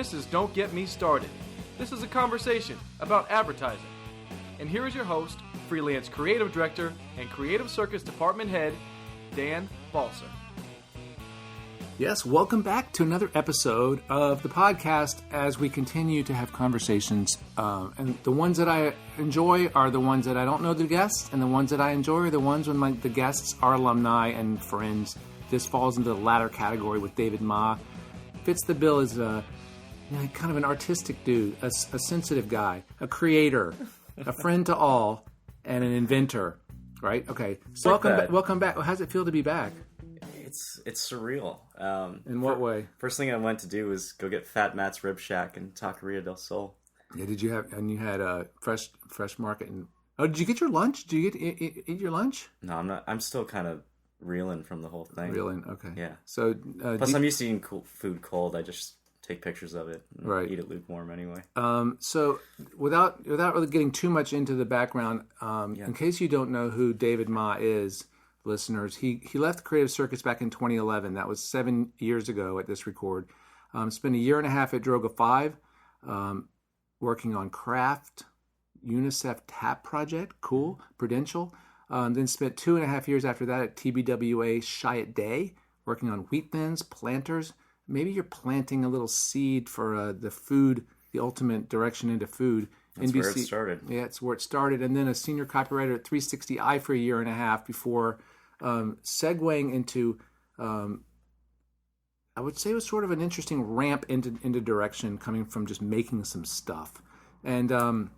This is Don't Get Me Started. This is a conversation about advertising. And here is your host, freelance creative director and Creative CIrcus department head, Dan Balser. Yes, welcome back to another episode of the podcast as we continue to have conversations. And the ones that I enjoy are the ones that I don't know the guests, and the ones that I enjoy are the ones when the guests are alumni and friends. This falls into the latter category with David Ma. Fits the bill as kind of an artistic dude, a sensitive guy, a creator, a friend to all, and an inventor. Right? Okay. So welcome back. How does it feel to be back? It's surreal. In what way? First thing I went to do was go get Fat Matt's Rib Shack in Taqueria del Sol. Yeah, did you have? And you had a fresh market. And did you get your lunch? Did you eat your lunch? No, I'm not. I'm still kind of reeling from the whole thing. Reeling, okay. Yeah. So plus, I'm used to eating food cold. I just take pictures of it and eat it lukewarm anyway. So without really getting too much into the background, in case you don't know who David Ma is, listeners, he left Creative CIrcus back in 2011. That was 7 years ago at this record. Spent a year and a half at Droga 5, working on Craft, UNICEF TAP project, cool, Prudential. Then spent 2.5 years after that at TBWA Chiat Day, working on wheat thins, planters. Maybe you're planting a little seed for the food, the ultimate direction into food. That's NBC, where it started. Yeah, it's where it started. And then a senior copywriter at 360i for a year and a half before segueing into, I would say it was sort of an interesting ramp into direction coming from just making some stuff. And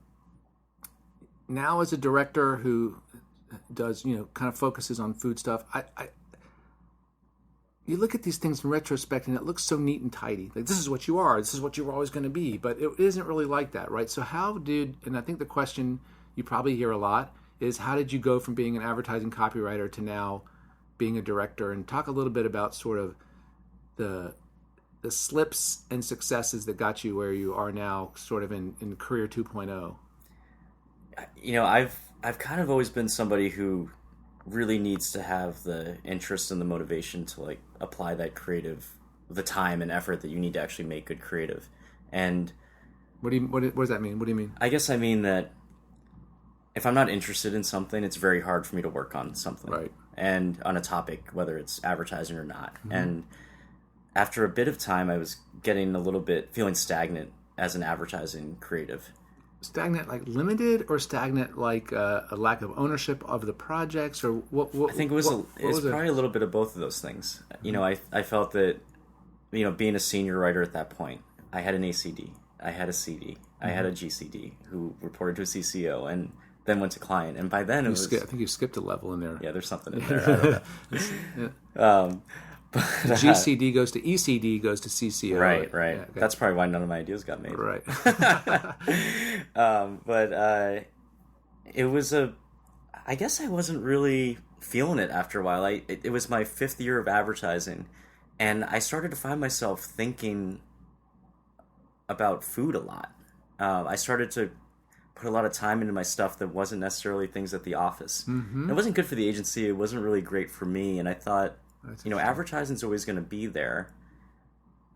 now as a director who does, kind of focuses on food stuff, you look at these things in retrospect and it looks so neat and tidy. Like, this is what you are. This is what you were always going to be. But it isn't really like that, right? So and I think the question you probably hear a lot is, how did you go from being an advertising copywriter to now being a director? And talk a little bit about sort of the slips and successes that got you where you are now, sort of in Career 2.0. I've kind of always been somebody who really needs to have the interest and the motivation to apply that the time and effort that you need to actually make good creative. And what does that mean? What do you mean? I guess I mean that if I'm not interested in something, it's very hard for me to work on something. Right. And on a topic, whether it's advertising or not. Mm-hmm. And after a bit of time, I was getting a little bit feeling stagnant as an advertising creative. Stagnant, like limited, or stagnant, like a lack of ownership of the projects, or what? I think it was probably a little bit of both of those things. Mm-hmm. I felt that, being a senior writer at that point, I had an ACD, I had a CD, mm-hmm. I had a GCD who reported to a CCO, and then went to client. And by then I think you skipped a level in there. Yeah, there's something in there. I don't know. But GCD goes to ECD, goes to CCO. Right. Yeah, okay. That's probably why none of my ideas got made. Right. But it was I guess I wasn't really feeling it after a while. It was my 5th year of advertising, and I started to find myself thinking about food a lot. I started to put a lot of time into my stuff that wasn't necessarily things at the office. Mm-hmm. It wasn't good for the agency. It wasn't really great for me, and I thought, advertising's always going to be there.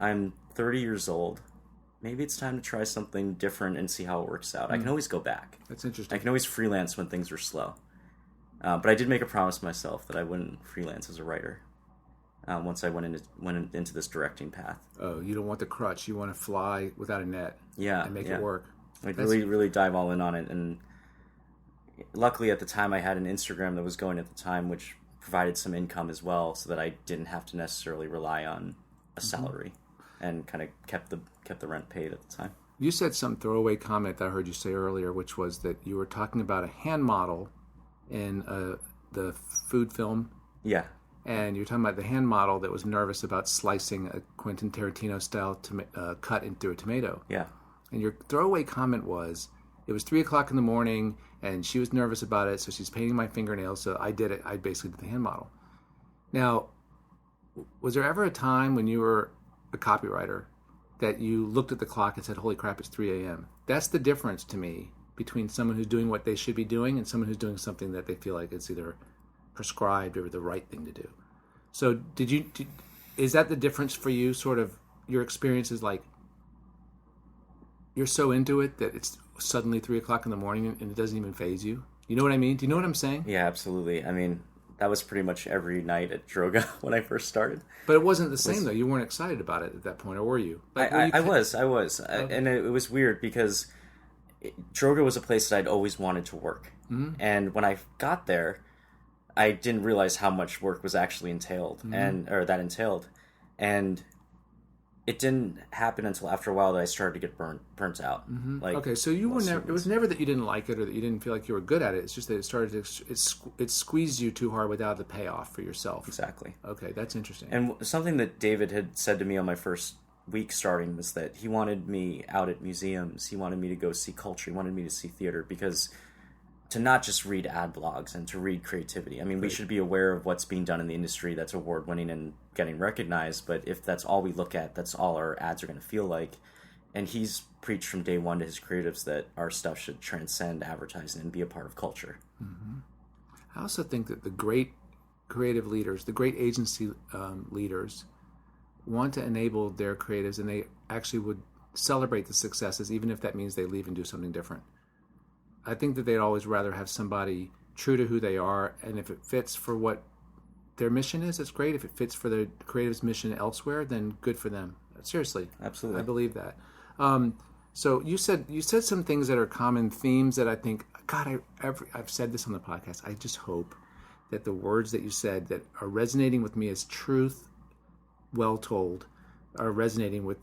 I'm 30 years old. Maybe it's time to try something different and see how it works out. I can always go back. That's interesting. I can always freelance when things are slow. But I did make a promise to myself that I wouldn't freelance as a writer once I went into this directing path. Oh, you don't want the crutch. You want to fly without a net. Yeah, and make it work. I'd really dive all in on it. And luckily at the time I had an Instagram that was going at the time, which provided some income as well, so that I didn't have to necessarily rely on a salary, and kind of kept the rent paid at the time. You said some throwaway comment that I heard you say earlier, which was that you were talking about a hand model in the food film. Yeah. And you're talking about the hand model that was nervous about slicing a Quentin Tarantino style cut into a tomato. Yeah. And your throwaway comment was, it was 3:00 in the morning, and she was nervous about it, so she's painting my fingernails, so I did it. I basically did the hand model. Now, was there ever a time when you were a copywriter that you looked at the clock and said, holy crap, it's 3 a.m.? That's the difference to me between someone who's doing what they should be doing and someone who's doing something that they feel like it's either prescribed or the right thing to do. So is that the difference for you, sort of your experiences? Like, you're so into it that it's suddenly 3:00 in the morning and it doesn't even faze you? You know what I mean? Do you know what I'm saying? Yeah, absolutely. I mean, that was pretty much every night at Droga when I first started. But it wasn't the same, though. You weren't excited about it at that point, or were you? Like, I was. Okay. And it was weird because Droga was a place that I'd always wanted to work. Mm-hmm. And when I got there, I didn't realize how much work was actually entailed, or that entailed. And it didn't happen until after a while that I started to get burnt out. Mm-hmm. Like, okay, so you were never. It was never that you didn't like it or that you didn't feel like you were good at it. It's just that it started to it squeezed you too hard without the payoff for yourself. Exactly. Okay, that's interesting. And something that David had said to me on my first week starting was that he wanted me out at museums. He wanted me to go see culture. He wanted me to see theater, because to not just read ad blogs and to read creativity. I mean, we should be aware of what's being done in the industry that's award-winning and getting recognized, but if that's all we look at, that's all our ads are going to feel like. And he's preached from day one to his creatives that our stuff should transcend advertising and be a part of culture. Mm-hmm. I also think that the great creative leaders, the great agency leaders, want to enable their creatives, and they actually would celebrate the successes, even if that means they leave and do something different. I think that they'd always rather have somebody true to who they are, and if it fits for what their mission is, it's great. If it fits for the creative's mission elsewhere, then good for them. Seriously. Absolutely. I believe that. So you said some things that are common themes that I think, God, I've said this on the podcast. I just hope that the words that you said that are resonating with me as truth, well told, are resonating with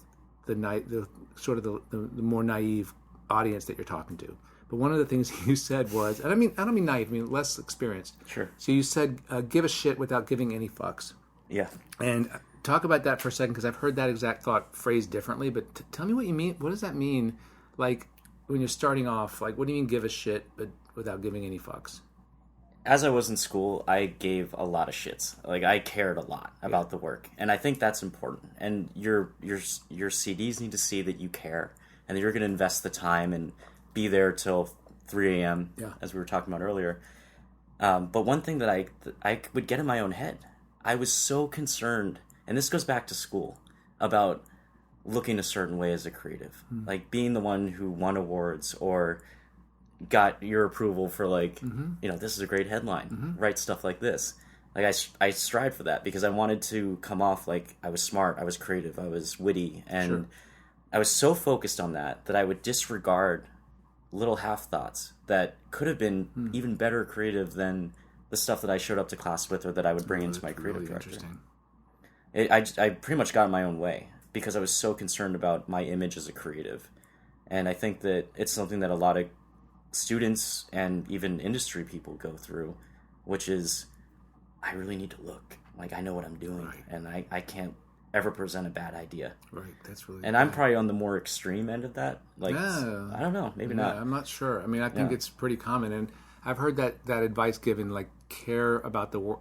the sort of the more naive audience that you're talking to. But one of the things you said was, and I don't mean naive, I mean less experienced. Sure. So you said, give a shit without giving any fucks. Yeah. And talk about that for a second, because I've heard that exact thought phrased differently. But tell me what you mean. What does that mean? Like when you're starting off, like what do you mean give a shit but without giving any fucks? As I was in school, I gave a lot of shits. Like, I cared a lot about the work, and I think that's important. And your CDs need to see that you care and that you're going to invest the time and be there till 3 a.m. As we were talking about earlier. But one thing that I would get in my own head, I was so concerned, and this goes back to school, about looking a certain way as a creative, like being the one who won awards or got your approval for this is a great headline, write stuff like this. Like I strive for that because I wanted to come off like I was smart, I was creative, I was witty, and I was so focused on that I would disregard little half thoughts that could have been even better creative than the stuff that I showed up to class with or that I would bring into my creative director. I pretty much got in my own way because I was so concerned about my image as a creative. And I think that it's something that a lot of students and even industry people go through, which is I really need to look like I know what I'm doing, and I can't ever present a bad idea. Right, that's really. And bad. I'm probably on the more extreme end of that. Like, I don't know, maybe not. I'm not sure. I mean, I think it's pretty common, and I've heard that advice given, like care about the work.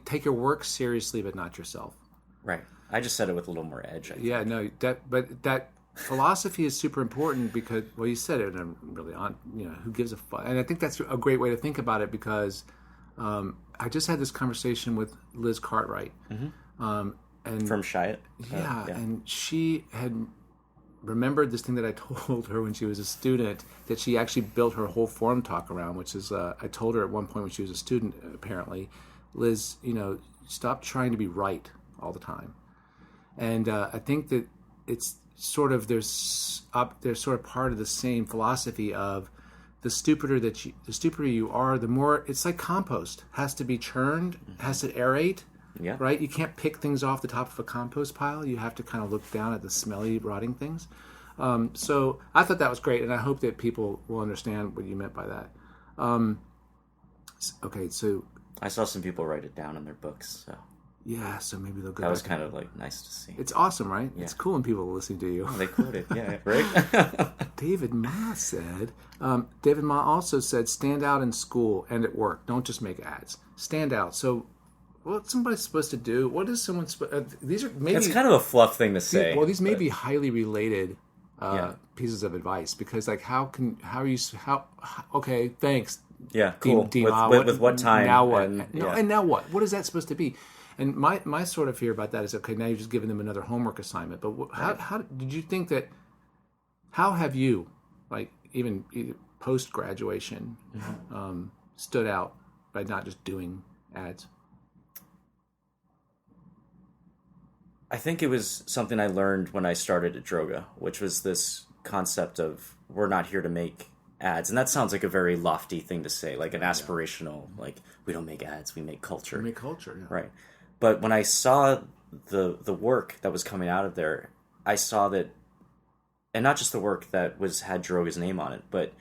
Take your work seriously, but not yourself. Right. I just said it with a little more edge. That philosophy is super important because, well, you said it, and I'm really on. Who gives a fuck? And I think that's a great way to think about it because I just had this conversation with Liz Cartwright. And from Chiat? And she had remembered this thing that I told her when she was a student that she actually built her whole forum talk around, which is I told her at one point when she was a student, apparently, Liz, stop trying to be right all the time. And I think that it's sort of there's sort of part of the same philosophy of the stupider you are, the more it's like compost has to be churned, has to aerate. Yeah. Right? You can't pick things off the top of a compost pile. You have to kind of look down at the smelly, rotting things. So I thought that was great, and I hope that people will understand what you meant by that. Okay, so I saw some people write it down in their books. So yeah, so maybe they'll go. That was kind of like nice to see. It's awesome, right? Yeah. It's cool when people listen to you. They quote it, yeah, right? David Ma said. David Ma also said, "Stand out in school and at work. Don't just make ads. Stand out." So. What's somebody supposed to do? What is someone these are maybe... It's kind of a fluff thing to say. These may be highly related pieces of advice because, like, okay, thanks. Yeah, cool. With what time? Now what? And now what? What is that supposed to be? And my sort of fear about that is, okay, now you're just giving them another homework assignment. But how did you think that How have you, like even post graduation, stood out by not just doing ads? I think it was something I learned when I started at Droga, which was this concept of we're not here to make ads. And that sounds like a very lofty thing to say, like an aspirational, like we don't make ads, we make culture. We make culture, yeah. Right. But when I saw the work that was coming out of there, I saw that, and not just the work that had Droga's name on it, but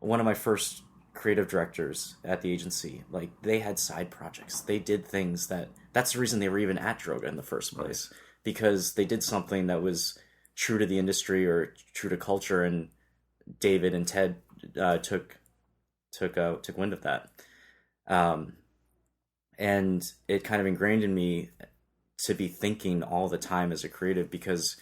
one of my first creative directors at the agency, like they had side projects. They did things that's the reason they were even at Droga in the first place, because they did something that was true to the industry or true to culture, and David and Ted took wind of that. And it kind of ingrained in me to be thinking all the time as a creative, because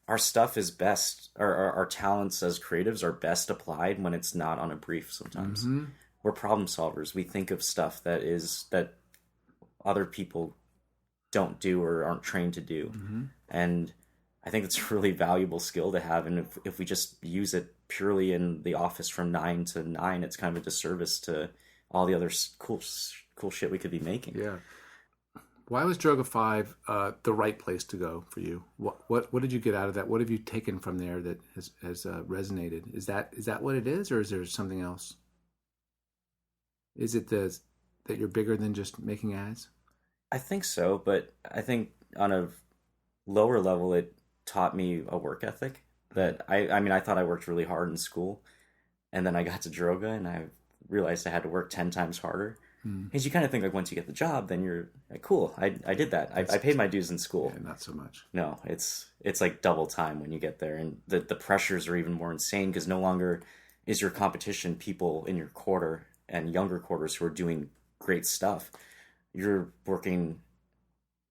our stuff is best, our talents as creatives are best applied when it's not on a brief sometimes. Mm-hmm. We're problem solvers. We think of stuff that other people don't do or aren't trained to do. Mm-hmm. And I think it's a really valuable skill to have. And if we just use it purely in the office from 9 to 9, it's kind of a disservice to all the other cool shit we could be making. Yeah. Why was Droga 5 the right place to go for you? What did you get out of that? What have you taken from there that has resonated? Is that what it is, or is there something else? Is it that you're bigger than just making ads? I think so, but I think on a lower level, it taught me a work ethic that I thought I worked really hard in school, and then I got to Droga and I realized I had to work 10 times harder. Because you kind of think like once you get the job, then you're like, cool, I did that. I paid my dues in school. Yeah, not so much. No, it's like double time when you get there. And the pressures are even more insane, because no longer is your competition people in your quarter and younger quarters who are doing great stuff. You're working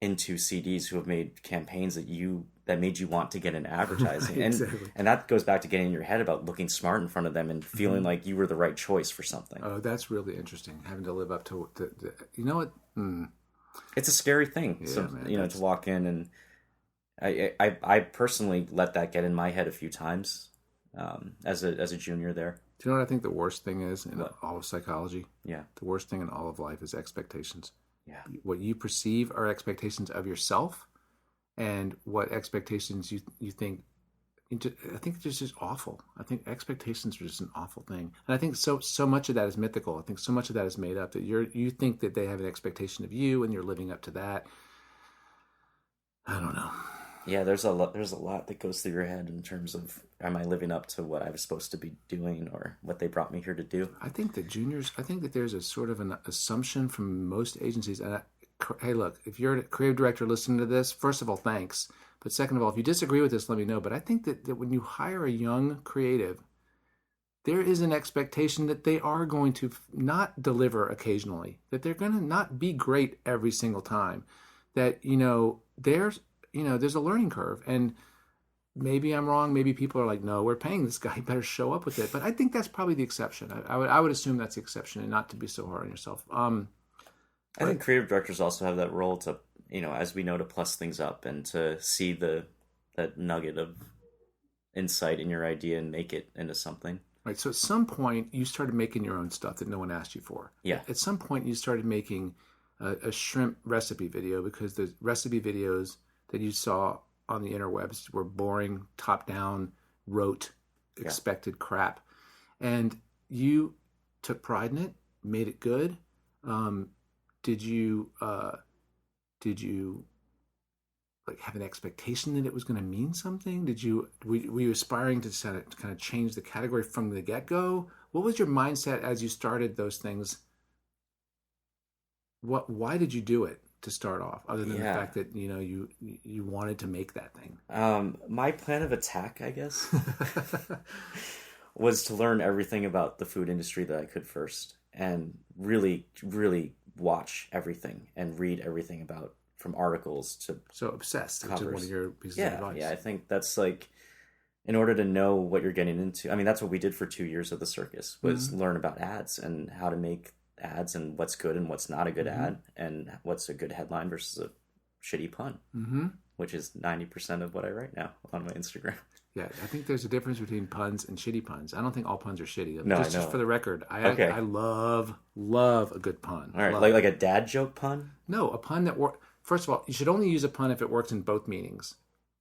into CDs who have made campaigns that made you want to get in advertising. Exactly. And that goes back to getting in your head about looking smart in front of them and feeling like you were the right choice for something. Oh, that's really interesting. Having to live up to you know what? It's a scary thing. Yeah, So, man, to walk in, and I personally let that get in my head a few times as a junior there. Do you know what I think the worst thing is in all of psychology? Yeah. The worst thing in all of life is expectations. Yeah. What you perceive are expectations of yourself, and what expectations you think. I think it's just awful. I think expectations are just an awful thing, and I think so much of that is mythical. I think so much of that is made up, that you think that they have an expectation of you, and you're living up to that. I don't know. Yeah, there's a lot that goes through your head in terms of, am I living up to what I was supposed to be doing or what they brought me here to do? I think that there's a sort of an assumption from most agencies. And hey, look, if you're a creative director listening to this, first of all, thanks. But second of all, if you disagree with this, let me know. But I think that when you hire a young creative, there is an expectation that they are going to not deliver occasionally, that they're going to not be great every single time, that, there's a learning curve. And maybe I'm wrong. Maybe people are like, no, we're paying this guy, better show up with it. But I think that's probably the exception. I would assume that's the exception, and not to be so hard on yourself. I think creative directors also have that role to, as we know, to plus things up and to see that nugget of insight in your idea and make it into something. Right. So at some point you started making your own stuff that no one asked you for. Yeah. At some point you started making a shrimp recipe video, because the recipe videos that you saw on the interwebs were boring, top-down, rote, expected crap. And you took pride in it, made it good. Did you like have an expectation that it was going to mean something? Were you aspiring to kind of change the category from the get-go? What was your mindset as you started those things? Why did you do it to start off, other than the fact that you wanted to make that thing? My plan of attack, I guess, was to learn everything about the food industry that I could first, and really, really watch everything and read everything about, from articles to so obsessed, which is one of your pieces of advice. Yeah, I think that's like, in order to know what you're getting into. I mean, that's what we did for 2 years of the circus, was learn about ads and how to make ads and what's good and what's not a good ad, and what's a good headline versus a shitty pun, which is 90% of what I write now on my Instagram. Yeah, I think there's a difference between puns and shitty puns. I don't think all puns are shitty. No, just, I know. Just for the record, Okay. I love a good pun. All right, Love. like a dad joke pun? No, a pun that works. First of all, you should only use a pun if it works in both meanings.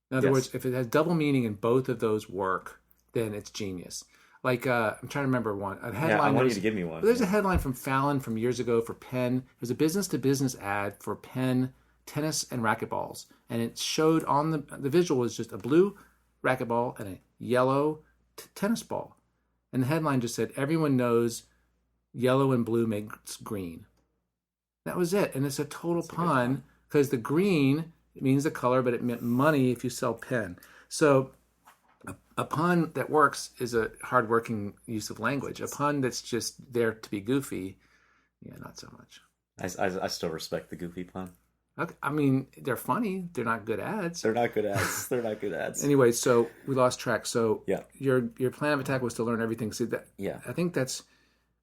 In other words, if it has double meaning and both of those work, then it's genius. Like, I'm trying to remember one. A headline. Yeah, I want you to give me one. There's a headline from Fallon from years ago for Penn. It was a business-to-business ad for Penn tennis and racquetballs. And it showed on the visual was just a blue racquetball and a yellow tennis ball. And the headline just said, everyone knows yellow and blue makes green. That was it. And it's a total pun because the green means the color, but it meant money if you sell pen. So a pun that works is a hardworking use of language. A pun that's just there to be goofy, yeah, not so much. I still respect the goofy pun. Okay. I mean, they're funny. They're not good ads. They're not good ads. They're not good ads. Anyway, so we lost track. So yeah, your plan of attack was to learn everything. See that? Yeah. I think that's,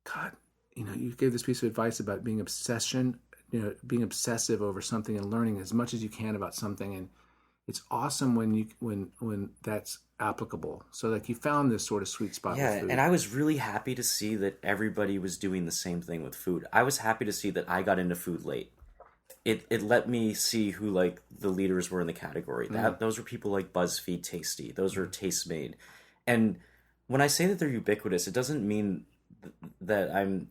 God, you gave this piece of advice about being being obsessive over something and learning as much as you can about something. And it's awesome when that's applicable. So like you found this sort of sweet spot with food. And I was really happy to see that everybody was doing the same thing with food. I was happy to see that I got into food late. It let me see who like the leaders were in the category. Those were people like BuzzFeed Tasty. Those were Tastemade. And when I say that they're ubiquitous, it doesn't mean that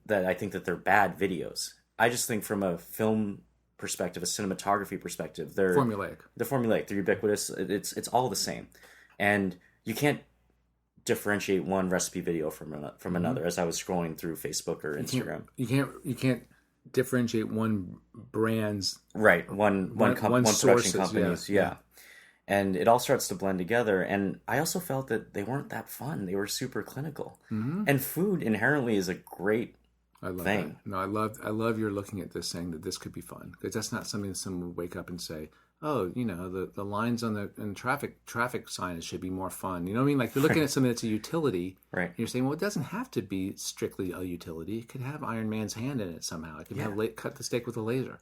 I think that they're bad videos. I just think from a film perspective, a cinematography perspective, they're formulaic. They're formulaic. They're ubiquitous. It's all the same, and you can't differentiate one recipe video from another. As I was scrolling through Facebook or Instagram, you can't differentiate one brand's one production sources, companies. Yeah. And it all starts to blend together. And I also felt that they weren't that fun. They were super clinical. Mm-hmm. And food inherently is a great thing. That. No, I love you're looking at this saying that this could be fun, because that's not something that someone would wake up and say, oh, the lines on the traffic signage should be more fun. You know what I mean? Like you're looking at something that's a utility. Right. And you're saying, well, it doesn't have to be strictly a utility. It could have Iron Man's hand in it somehow. It could have cut the steak with a laser.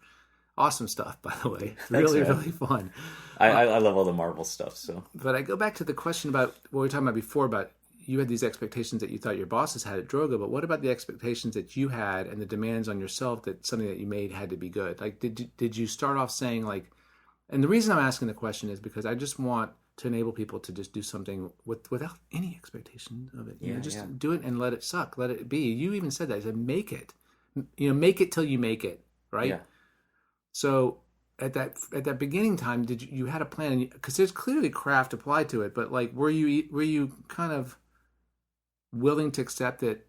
Awesome stuff, by the way. Really fun. I love all the Marvel stuff. So, but I go back to the question about what we were talking about before, about you had these expectations that you thought your bosses had at Droga, but what about the expectations that you had and the demands on yourself that something that you made had to be good? Like, did you start off saying like, and the reason I'm asking the question is because I just want to enable people to just do something without any expectation of it. Do it and let it suck. Let it be. You even said that. You said, make it. Make it till you make it, right? Yeah. So at that beginning time, did you had a plan? Because there's clearly craft applied to it, but like, were you kind of willing to accept that?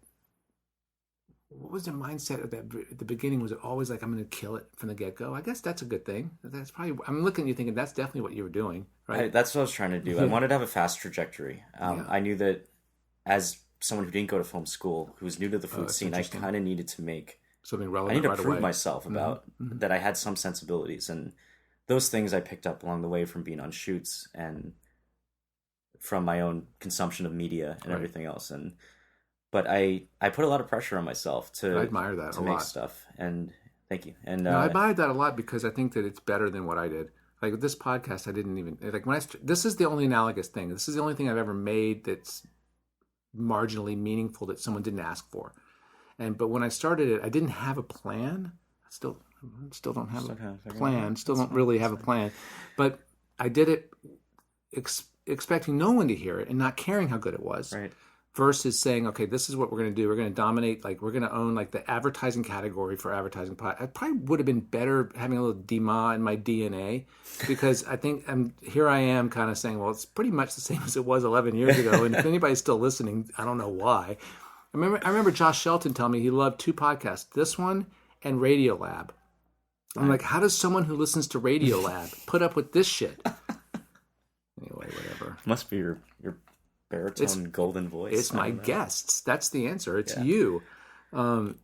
What was the mindset at the beginning? Was it always like, I'm going to kill it from the get-go? I guess that's a good thing. That's probably, I'm looking at you thinking that's definitely what you were doing, right? That's what I was trying to do. I wanted to have a fast trajectory. I knew that as someone who didn't go to film school, who was new to the food scene, I kind of needed to make something relevant. I need to right prove away. myself about that I had some sensibilities, and those things I picked up along the way from being on shoots and from my own consumption of media and everything else. But I put a lot of pressure on myself to I admire that to a make lot. Stuff. And thank you. And I admire that a lot because I think that it's better than what I did. Like with this podcast, I didn't even like when this is the only analogous thing. This is the only thing I've ever made that's marginally meaningful that someone didn't ask for. But when I started it, I didn't have a plan. I still don't have a plan. Still don't really have a plan. But I did it expecting no one to hear it and not caring how good it was. Right. Versus saying, okay, this is what we're going to do. We're going to dominate, like we're going to own like the advertising category for advertising. I probably would have been better having a little DMA in my DNA, because I think here I am kind of saying, well, it's pretty much the same as it was 11 years ago. And if anybody's still listening, I don't know why. I remember Josh Shelton telling me he loved two podcasts, this one and Radiolab. I'm like, how does someone who listens to Radiolab put up with this shit? Anyway, whatever. Must be your baritone golden voice. It's my guests. That's the answer. It's you. God.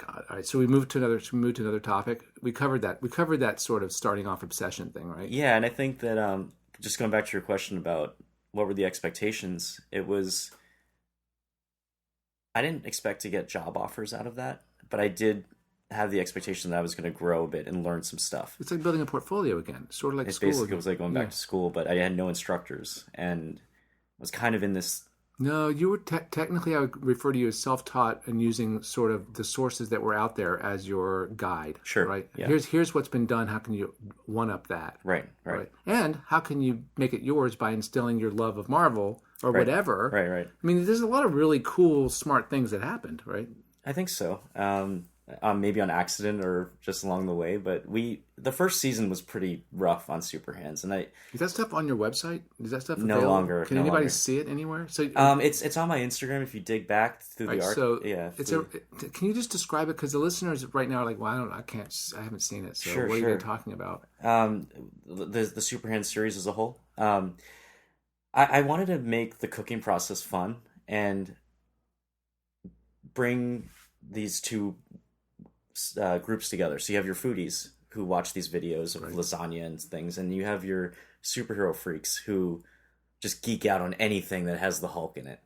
All right. So we moved to another topic. We covered that. We covered that sort of starting off obsession thing, right? Yeah, and I think that just going back to your question about what were the expectations, it was, I didn't expect to get job offers out of that, but I did have the expectation that I was going to grow a bit and learn some stuff. It's like building a portfolio again, sort of like It school. basically was like going back to school, but I had no instructors and was kind of in this. No, you were technically, I would refer to you as self-taught and using sort of the sources that were out there as your guide. Sure. Right. Yeah. Here's what's been done. How can you one up that? Right. And how can you make it yours by instilling your love of Marvel or whatever? Right. I mean, there's a lot of really cool, smart things that happened, right? I think so. Maybe on accident or just along the way, but the first season was pretty rough on Super Hands, and is that stuff on your website? Is that stuff no available? longer? Can no anybody longer. see it anywhere? So it's on my Instagram if you dig back through the art. So yeah, can you just describe it? Because the listeners right now are like, well, I haven't seen it. So Sure, what are sure. you talking about? The Super Hands series as a whole. I wanted to make the cooking process fun and bring these two groups together. So you have your foodies who watch these videos of lasagna and things, and you have your superhero freaks who just geek out on anything that has the Hulk in it.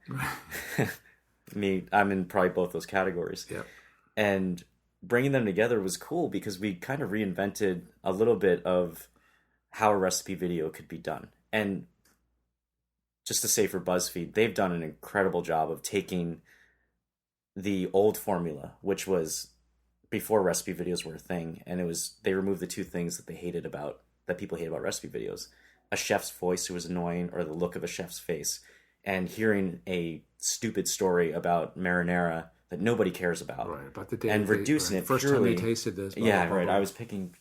I'm in probably both those categories. Yep. And bringing them together was cool because we kind of reinvented a little bit of how a recipe video could be done. And just to say for BuzzFeed, they've done an incredible job of taking the old formula, which was before recipe videos were a thing, and they removed the two things that people hate about recipe videos: a chef's voice who was annoying, or the look of a chef's face, and hearing a stupid story about marinara that nobody cares about, Right, about the day and reducing it first purely. time they tasted this. I was picking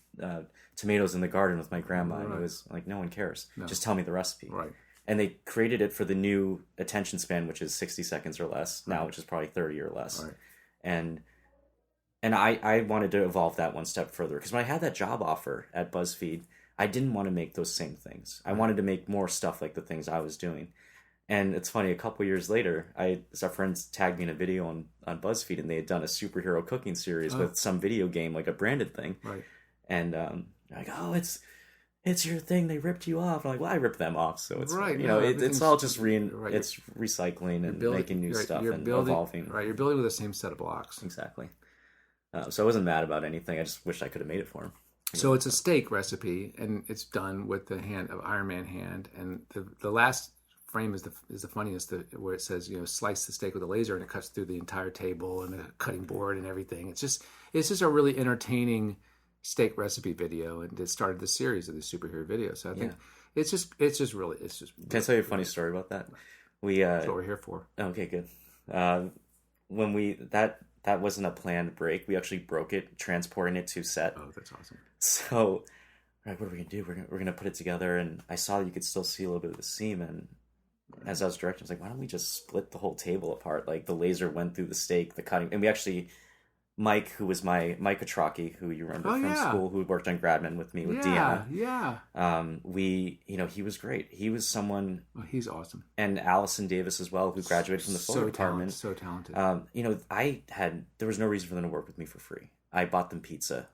tomatoes in the garden with my grandma, and it was like, no one cares. No. Just tell me the recipe. Right. And they created it for the new attention span, which is 60 seconds or less now, which is probably 30 or less. Right. And I wanted to evolve that one step further, because when I had that job offer at BuzzFeed, I didn't want to make those same things. I wanted to make more stuff like the things I was doing. And it's funny, a couple years later, our friends tagged me in a video on BuzzFeed, and they had done a superhero cooking series with some video game, like a branded thing. Right. And like, oh, it's your thing. They ripped you off. I'm like, well, I ripped them off, so it's right. It's all just it's recycling and making new stuff and evolving. Right, you're building with the same set of blocks. Exactly. So I wasn't mad about anything. I just wished I could have made it for him. So it's a steak recipe, and it's done with the hand of Iron Man hand, and the last frame is the funniest, where it says, slice the steak with a laser, and it cuts through the entire table and the cutting board and everything. It's just a really entertaining steak recipe video, and it started the series of the superhero videos. So I think it's just really. Can I tell you a funny story about that? That's what we're here for. Okay, good. When that wasn't a planned break. We actually broke it transporting it to set. Oh, that's awesome. So, what are we gonna do? We're gonna put it together, and I saw you could still see a little bit of the seam. And as I was directing, I was like, why don't we just split the whole table apart? Like the laser went through the steak, the cutting, and we actually. Mike, who was Mike Atraki, who you remember from school, who worked on Gradman with me with Deanna. He was great. He was someone. Oh, he's awesome. And Allison Davis as well, who graduated from the photo department. So talented. There was no reason for them to work with me for free. I bought them pizza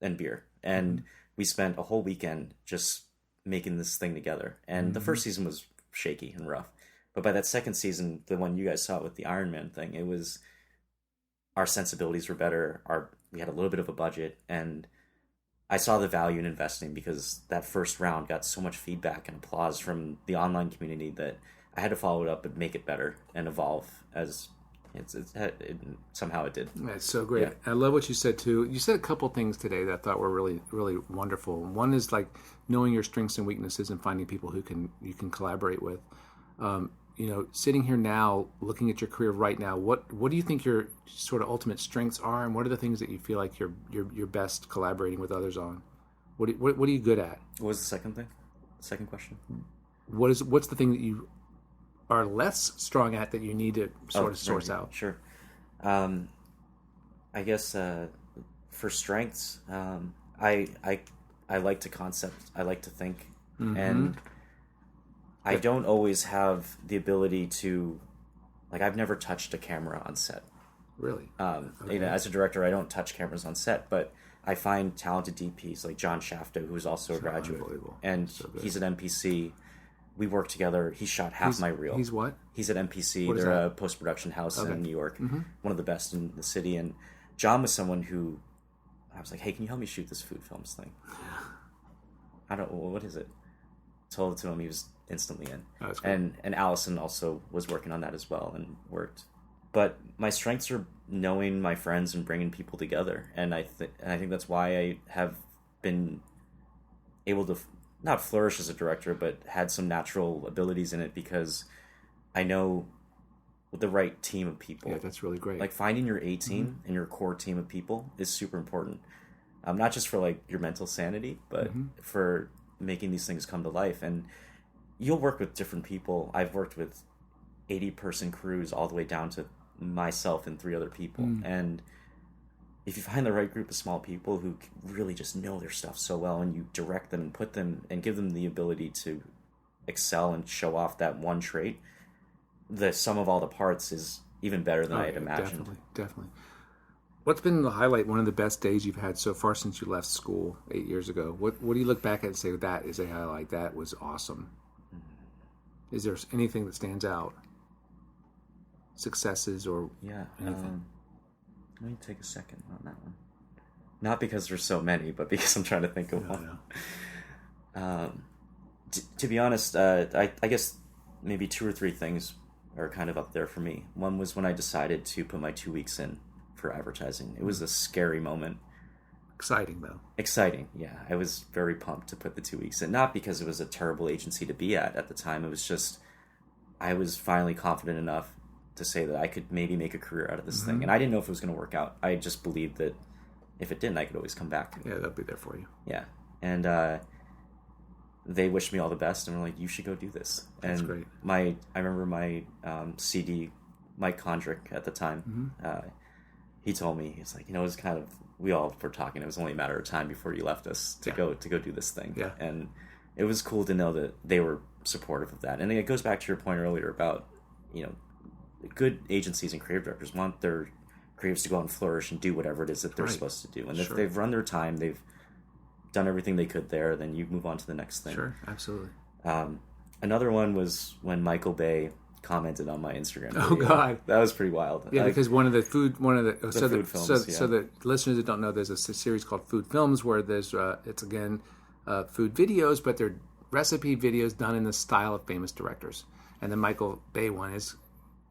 and beer, and we spent a whole weekend just making this thing together. And the first season was shaky and rough, but by that second season, the one you guys saw with the Iron Man thing, it was. Our sensibilities were better. We had a little bit of a budget, and I saw the value in investing, because that first round got so much feedback and applause from the online community that I had to follow it up and make it better and evolve as somehow it did. That's so great. Yeah. I love what you said too. You said a couple things today that I thought were really, really wonderful. One is like knowing your strengths and weaknesses and finding people who you can collaborate with. Sitting here now, looking at your career right now, what do you think your sort of ultimate strengths are, and what are the things that you feel like you're best collaborating with others on? What are you good at? What was the second thing? The second question? What's the thing that you are less strong at that you need to sort of source out? Sure. I guess for strengths, I like to concept. I like to think, and I don't always have the ability to, I've never touched a camera on set. Really? Okay. As a director, I don't touch cameras on set, but I find talented DPs like John Shafto, who's also a graduate, and he's at MPC. We work together. He shot half my reel. He's what? He's at MPC. They're a post-production house in New York, one of the best in the city. And John was someone who I was like, hey, can you help me shoot this food films thing? I don't know, what is it? Told it to him, he was instantly in. Oh, that's cool. And Allison also was working on that as well and worked. But my strengths are knowing my friends and bringing people together, and I think that's why I have been able to not flourish as a director, but had some natural abilities in it, because I know with the right team of people. Yeah, that's really great. Like finding your A team and your core team of people is super important. Not just for like your mental sanity, but for making these things come to life. And you'll work with different people. I've worked with 80-person crews all the way down to myself and 3 other people. And if you find the right group of small people who really just know their stuff so well, and you direct them and put them and give them the ability to excel and show off that one trait, the sum of all the parts is even better than I had imagined. Definitely. What's been the highlight, one of the best days you've had so far since you left school 8 years ago? What do you look back at and say, that is a highlight, that was awesome? Is there anything that stands out? Successes or anything? Let me take a second on that one. Not because there's so many, but because I'm trying to think of one. To be honest, I guess maybe 2 or 3 things are kind of up there for me. One was when I decided to put my 2 weeks in for advertising. It was a scary moment. Exciting, though. Exciting, yeah. I was very pumped to put the 2 weeks in. Not because it was a terrible agency to be at the time. It was just, I was finally confident enough to say that I could maybe make a career out of this thing. And I didn't know if it was going to work out. I just believed that if it didn't, I could always come back to it. Yeah, they'll be there for you. Yeah. And they wished me all the best and were like, you should go do this. That's and great. I remember my CD, Mike Kondrick at the time, he told me, he's like, it was kind of, we all were talking, it was only a matter of time before you left us to go do this thing. Yeah. And it was cool to know that they were supportive of that. And it goes back to your point earlier about, good agencies and creative directors want their creatives to go out and flourish and do whatever it is that they're supposed to do. And if they've run their time, they've done everything they could there, then you move on to the next thing. Sure, absolutely. Another one was when Michael Bay commented on my Instagram video. Oh God, that was for wild. Yeah, because one of the food films. So the listeners that don't know, there's a series called Food Films where there's it's again food videos, but they're recipe videos done in the style of famous directors. And the Michael Bay one is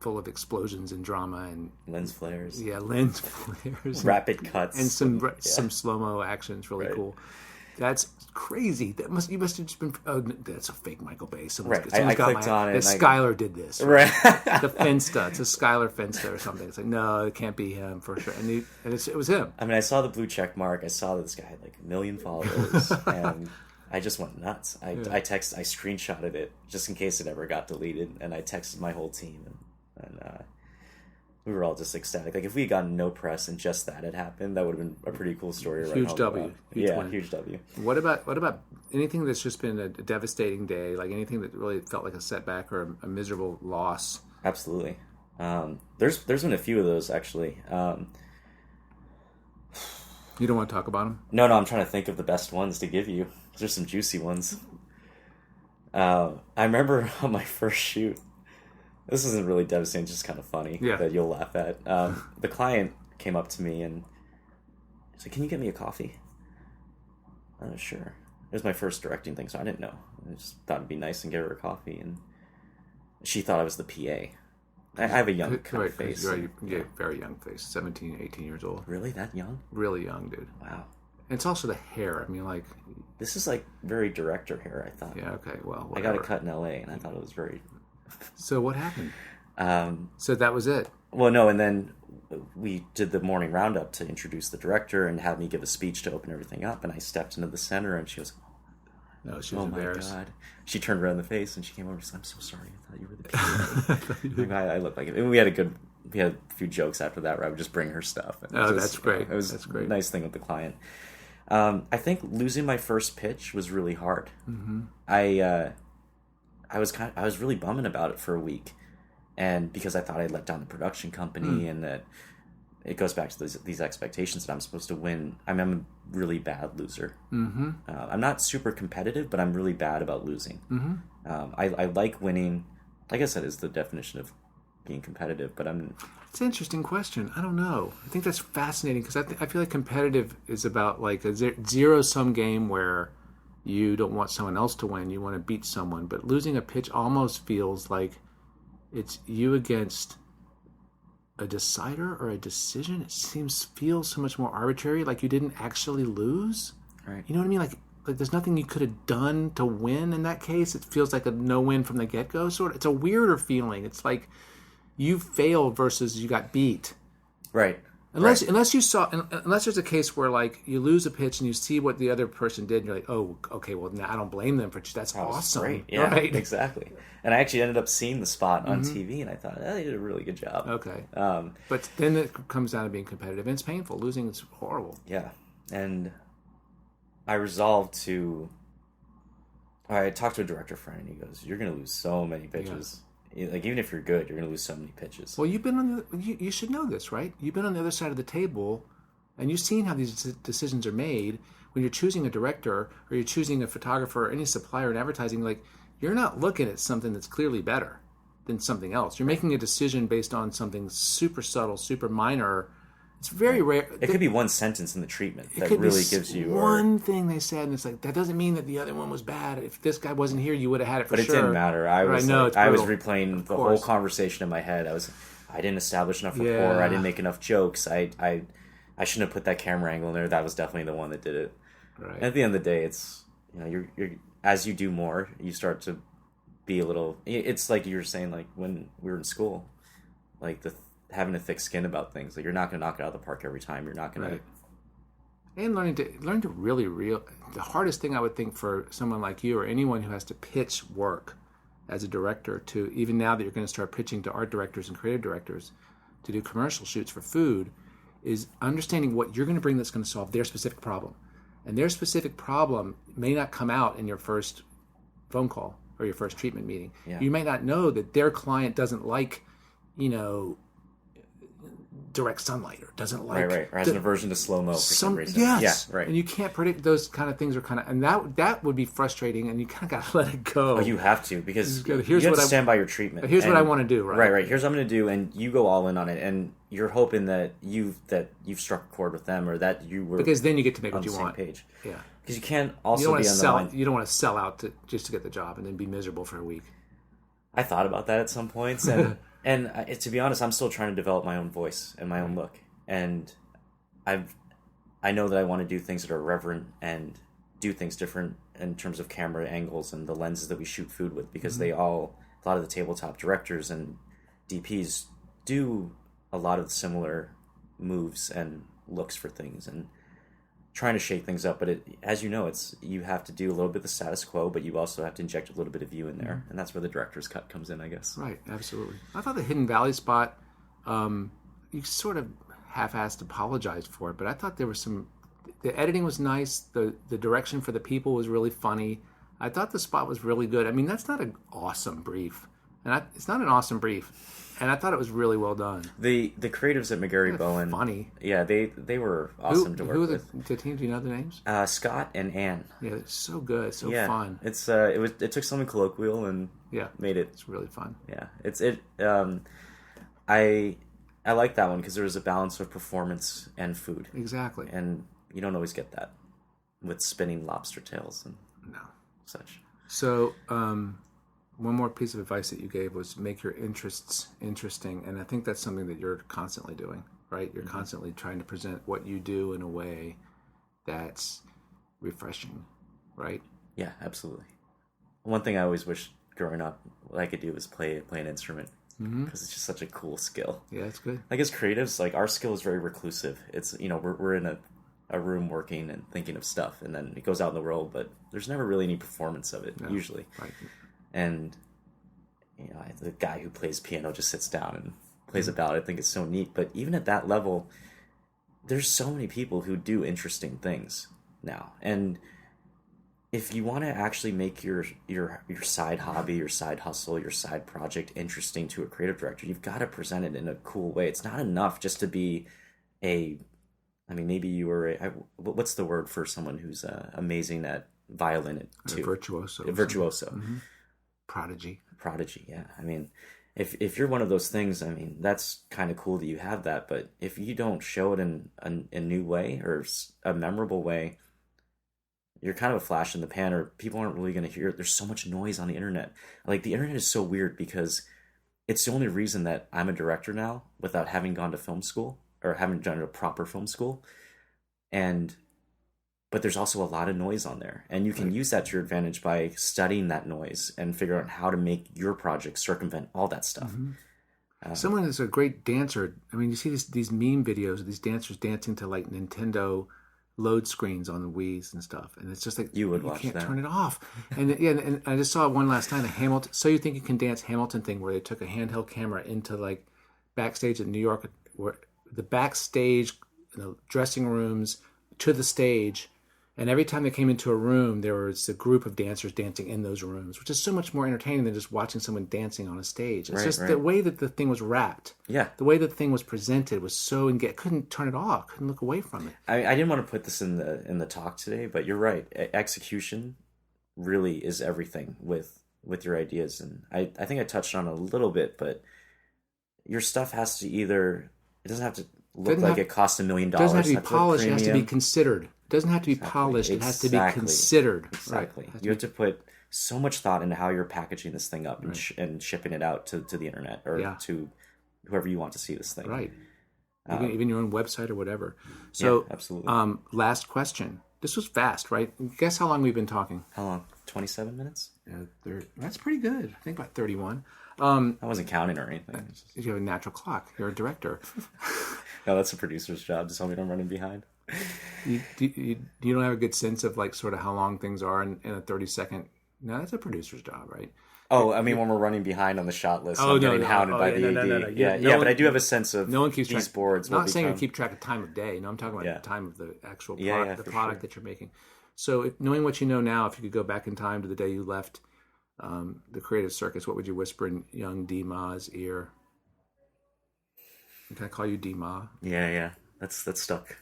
full of explosions and drama and lens flares. Yeah, lens flares, rapid cuts, and some slow-mo action. It's really cool. That's crazy. You must have just been. Oh, that's a fake Michael Bay. Someone's I clicked on it. Skylar did this. Right. The Finsta. It's a Skylar Finsta or something. It's like, no, it can't be him for sure. And it was him. I mean, I saw the blue check mark. I saw that this guy had like 1 million followers, and I just went nuts. I screenshotted it just in case it ever got deleted, and I texted my whole team, and we were all just ecstatic. Like, if we had gotten no press and just that had happened, that would have been a pretty cool story. Huge W. Huge W. What about anything that's just been a devastating day? Like anything that really felt like a setback or a miserable loss? Absolutely. There's been a few of those actually. You don't want to talk about them? No, I'm trying to think of the best ones to give you. There's some juicy ones. I remember on my first shoot. This isn't really devastating, just kind of funny that you'll laugh at. The client came up to me and said, "Can you get me a coffee?" Sure. It was my first directing thing, so I didn't know. I just thought it'd be nice and get her a coffee, and she thought I was the PA. I have a young face. You're very young face, 17, 18 years old. Really? That young? Really young, dude. Wow. And it's also the hair. I mean, like... This is like very director hair, I thought. Yeah, okay, well, whatever. I got it cut in LA, and I thought it was very... So what happened? So that was it? Well, no, and then we did the morning roundup to introduce the director and have me give a speech to open everything up, and I stepped into the center, and she was... No, she was embarrassed. My God. She turned around the face, and she came over and said, "I'm so sorry, I thought you were the PA." I looked like it. And we had a few jokes after that where I would just bring her stuff. And that's great. It was a nice thing with the client. I think losing my first pitch was really hard. Mm-hmm. I was really bumming about it for a week, and because I thought I'd let down the production company, and that it goes back to these expectations that I'm supposed to win. I'm a really bad loser. Mm-hmm. I'm not super competitive, but I'm really bad about losing. Mm-hmm. I like winning. Like I said, is the definition of being competitive, but It's an interesting question. I don't know. I think that's fascinating because I feel like competitive is about like a zero-sum game where you don't want someone else to win. You want to beat someone. But losing a pitch almost feels like it's you against a decider or a decision. It feels so much more arbitrary, like you didn't actually lose. Right. You know what I mean? Like there's nothing you could have done to win in that case. It feels like a no-win from the get-go sort of. It's a weirder feeling. It's like you failed versus you got beat. Right. Unless there's a case where like you lose a pitch and you see what the other person did and you're like, oh, okay, well now I don't blame them for that's awesome. Great. Yeah, right? Exactly. And I actually ended up seeing the spot on TV and I thought, they did a really good job. Okay. But then it comes down to being competitive and it's painful. Losing is horrible. Yeah. And I resolved I talked to a director friend and he goes, you're going to lose so many pitches. Yeah. Like, even if you're good, you're going to lose so many pitches. Well, you've been you should know this, right? You've been on the other side of the table, and you've seen how these decisions are made when you're choosing a director or you're choosing a photographer or any supplier in advertising. Like, you're not looking at something that's clearly better than something else. You're making a decision based on something super subtle, super minor. It's very rare. It could be one sentence in the treatment that really gives you one thing they said, and it's like that doesn't mean that the other one was bad. If this guy wasn't here, you would have had it for sure. But it didn't matter. I was replaying the whole conversation in my head. I didn't establish enough rapport. I didn't make enough jokes. I shouldn't have put that camera angle in there. That was definitely the one that did it. Right. And at the end of the day, it's you're as you do more, you start to be a little. It's like you were saying, like when we were in school, like having a thick skin about things. Like, you're not going to knock it out of the park every time. You're not going to. And learn to really the hardest thing I would think for someone like you or anyone who has to pitch work as a director to, even now that you're going to start pitching to art directors and creative directors to do commercial shoots for food, is understanding what you're going to bring that's going to solve their specific problem. And their specific problem may not come out in your first phone call or your first treatment meeting. Yeah. You might not know that their client doesn't like, direct sunlight or doesn't like or has an aversion to slow-mo for some reason. Yes. Yeah, right. And you can't predict those kind of things and that would be frustrating, and you kind of got to let it go. Oh, you have to, because you have to stand by your treatment. But here's what I want to do, right? Right. Here's what I'm going to do, and you go all in on it, and you're hoping that you've struck a chord with them, or that you were, because then you get to make what you on the want. same page. Yeah. Because you can't also be on the line. You don't want to sell out just to get the job and then be miserable for a week. I thought about that at some points, and to be honest, I'm still trying to develop my own voice and my own look. And I know that I want to do things that are reverent and do things different in terms of camera angles and the lenses that we shoot food with, because a lot of the tabletop directors and DPs do a lot of similar moves and looks for things and trying to shake things up. But as you know, you have to do a little bit of the status quo, but you also have to inject a little bit of you in there, and that's where the director's cut comes in, I guess. Right, absolutely. I thought the Hidden Valley spot, you sort of half-assed apologized for it, but I thought there was the editing was nice, the direction for the people was really funny. I thought the spot was really good. I mean, that's not an awesome brief, it's not an awesome brief, and I thought it was really well done. The creatives at McGarry Bowen, funny. Yeah, they were awesome to work with. Who were the team? Do you know the names? Scott and Ann. Yeah, it's so good, so fun. It took something colloquial and made it. It's really fun. Yeah, I like that one because there was a balance of performance and food. Exactly. And you don't always get that with spinning lobster tails and such. So, one more piece of advice that you gave was make your interests interesting. And I think that's something that you're constantly doing, right? You're constantly trying to present what you do in a way that's refreshing, right? Yeah, absolutely. One thing I always wished growing up what I could do was play an instrument. Because it's just such a cool skill. Yeah, it's good. Like, as creatives, like, our skill is very reclusive. It's, we're in a room working and thinking of stuff, and then it goes out in the world, but there's never really any performance of it, usually. Right. And, the guy who plays piano just sits down and plays a ballad. I think it's so neat. But even at that level, there's so many people who do interesting things now. And if you want to actually make your side hobby, your side hustle, your side project interesting to a creative director, you've got to present it in a cool way. It's not enough just to be maybe you were what's the word for someone who's amazing at violin too? Virtuoso. Virtuoso. Mm-hmm. Prodigy. Yeah. I mean, if you're one of those things, I mean, that's kind of cool that you have that. But if you don't show it in a new way or a memorable way, you're kind of a flash in the pan, or people aren't really going to hear it. There's so much noise on the internet. Like, the internet is so weird because it's the only reason that I'm a director now without having gone to film school or having done a proper film school. But there's also a lot of noise on there, and you can use that to your advantage by studying that noise and figure out how to make your project circumvent all that stuff. Someone is a great dancer. I mean, you see these meme videos of these dancers dancing to like Nintendo load screens on the Wii's and stuff, and it's just like you can't turn it off. And yeah, and I just saw one last time, the Hamilton. So You Think You Can Dance Hamilton thing, where they took a handheld camera into like backstage at New York, where the backstage, dressing rooms to the stage. And every time they came into a room, there was a group of dancers dancing in those rooms, which is so much more entertaining than just watching someone dancing on a stage. It's the way that the thing was wrapped. Yeah. The way that the thing was presented was so couldn't turn it off, couldn't look away from it. I didn't want to put this in the talk today, but you're right. Execution really is everything with your ideas. And I think I touched on it a little bit, but your stuff has to it doesn't have to look like it costs $1 million. It doesn't have to be polished, it has to be considered. It doesn't have to be polished. It has to be considered. Exactly. You have to put so much thought into how you're packaging this thing up and shipping it out to the internet or to whoever you want to see this thing. Right. Even your own website or whatever. So, absolutely. Last question. This was fast, right? Guess how long we've been talking? How long? 27 minutes? That's pretty good. I think about 31. I wasn't counting or anything. You have a natural clock. You're a director. No, that's a producer's job. Just tell me I'm running behind. You don't have a good sense of like sort of how long things are in a 30-second. No, that's a producer's job, right? Oh, I mean, when we're running behind on the shot list, I'm getting hounded by the AD. No. But I do have a sense of these boards. I'm not saying you keep track of time of day. No, I'm talking about the time of the actual product, the product that you're making. So knowing what you know now, if you could go back in time to the day you left the Creative Circus, what would you whisper in young D-Ma's ear? Can I call you D-Ma? Yeah. That's stuck.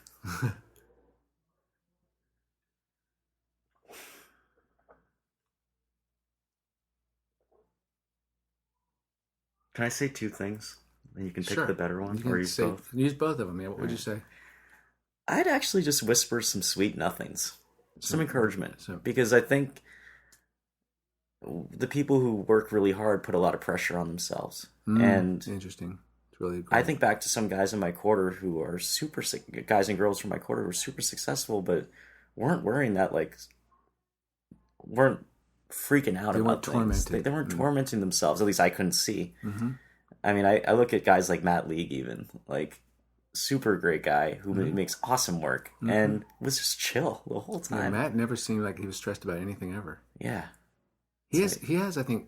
Can I say two things? And you can pick the better one, or use both? Use both of them, yeah. What would you say? I'd actually just whisper some sweet nothings. Some encouragement. Because I think the people who work really hard put a lot of pressure on themselves. And interesting. It's really cool. I think back to some guys in my quarter who are guys and girls from my quarter who are super successful, but weren't wearing that, weren't freaking out about things. They weren't tormenting themselves. At least I couldn't see. Mm-hmm. I mean, I look at guys like Matt League, even super great guy who makes awesome work and was just chill the whole time. Yeah, Matt never seemed like he was stressed about anything ever. Yeah, he has. I think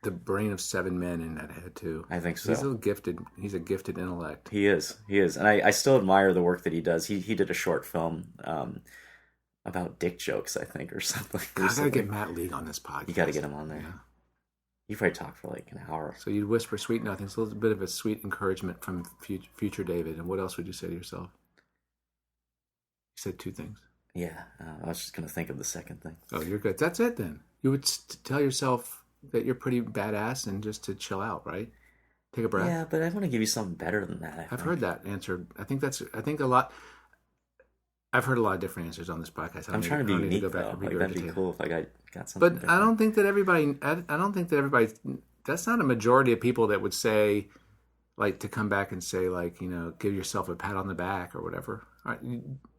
the brain of 7 men in that head too. I think so. He's a gifted intellect. He is, and I still admire the work that he does. He did a short film. About dick jokes, I think, or something. I gotta get Matt League on this podcast. You gotta get him on there. Yeah. You probably talk for an hour. So you'd whisper sweet nothings, a little bit of a sweet encouragement from future David. And what else would you say to yourself? You said 2 things. Yeah, I was just gonna think of the second thing. Oh, you're good. That's it then. You would tell yourself that you're pretty badass and just to chill out, right? Take a breath. Yeah, but I want to give you something better than that. I've heard that answer. I think a lot. I've heard a lot of different answers on this podcast. I'm trying to be unique, though. That'd be cool if I got something. But different. I don't think that everybody. That's not a majority of people that would say, to come back and say, give yourself a pat on the back or whatever. Right.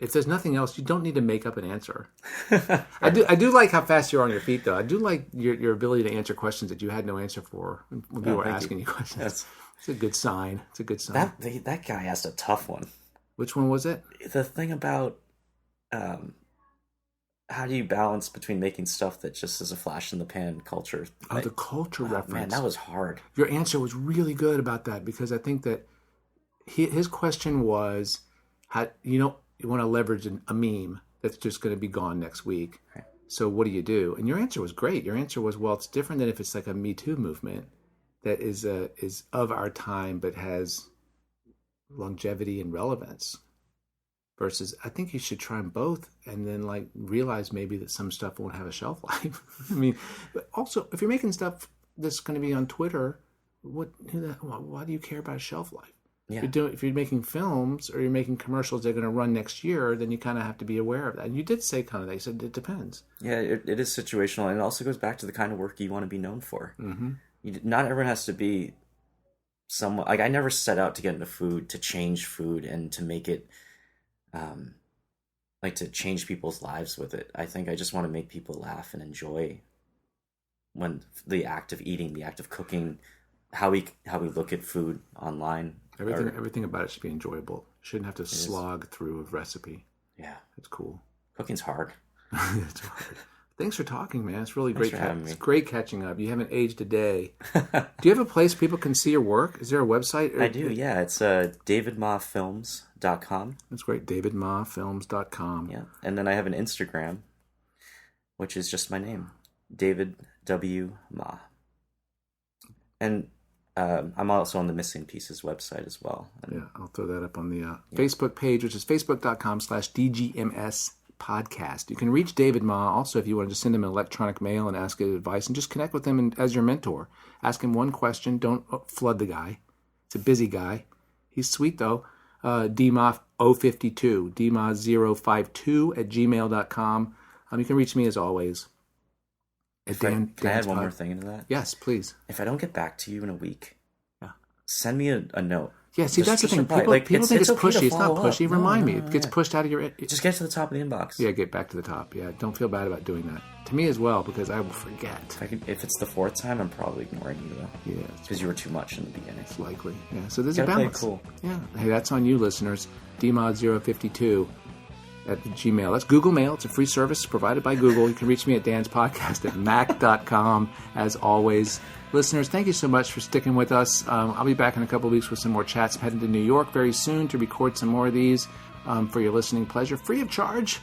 If there's nothing else, you don't need to make up an answer. I do like how fast you're on your feet, though. I do like your ability to answer questions that you had no answer for when people were asking you questions. It's a good sign. It's a good sign. That guy asked a tough one. Which one was it? The thing about how do you balance between making stuff that just is a flash in the pan culture? Oh, the culture reference. Man, that was hard. Your answer was really good about that because I think that his question was, how you want to leverage a meme that's just going to be gone next week. Right. So what do you do? And your answer was great. Your answer was, well, it's different than if it's like a Me Too movement that is of our time but has longevity and relevance. Versus, I think you should try them both and then realize maybe that some stuff won't have a shelf life. I mean, but also if you're making stuff that's going to be on Twitter why do you care about shelf life? Yeah. If you're making films or you're making commercials that are going to run next year, then you kind of have to be aware of that. And you did say kind of that. You said it depends. Yeah, it is situational, and it also goes back to the kind of work you want to be known for. Mm-hmm. Not everyone has to be someone. Like, I never set out to get into food, to change food, and to make it, like, to change people's lives with it. I think I just want to make people laugh and enjoy when the act of eating, the act of cooking, how we look at food online. Everything about it should be enjoyable. Shouldn't have to slog through a recipe. Yeah. It's cool. Cooking's hard. It's hard. Thanks for talking, man. It's really great. It's great catching up. You haven't aged a day. Do you have a place people can see your work? Is there a website? I do, yeah. It's davidmafilms.com. That's great. davidmafilms.com. Yeah. And then I have an Instagram, which is just my name, David W. Ma. And I'm also on the Missing Pieces website as well. Yeah, I'll throw that up on the Facebook page, which is facebook.com/DGMS podcast. You can reach David Ma also if you want to just send him an electronic mail and ask his advice and just connect with him as your mentor. Ask him one question. Don't flood the guy. It's a busy guy. He's sweet though. DMA052, DMA052 @gmail.com. You can reach me as always. Can I add one more thing into that? Yes, please. If I don't get back to you in a week, send me a note. Yeah, see, that's the thing. People think it's pushy. It's not pushy. Remind me. It gets pushed out of your... Just get to the top of the inbox. Yeah, get back to the top. Yeah, don't feel bad about doing that. To me as well, because I will forget. If it's the fourth time, I'm probably ignoring you, though. Yeah. Because you were too much in the beginning. It's likely. Yeah, so there's a balance. Play it cool. Yeah. Hey, that's on you, listeners. DMOD052 at Gmail. That's Google Mail. It's a free service provided by Google. You can reach me at danspodcast@mac.com. As always, listeners, thank you so much for sticking with us. I'll be back in a couple of weeks with some more chats. I'm heading to New York very soon to record some more of these for your listening pleasure, free of charge.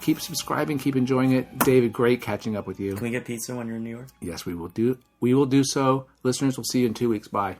Keep subscribing. Keep enjoying it. David, great catching up with you. Can we get pizza when you're in New York? Yes, we will do. We will do so. Listeners, we'll see you in 2 weeks. Bye.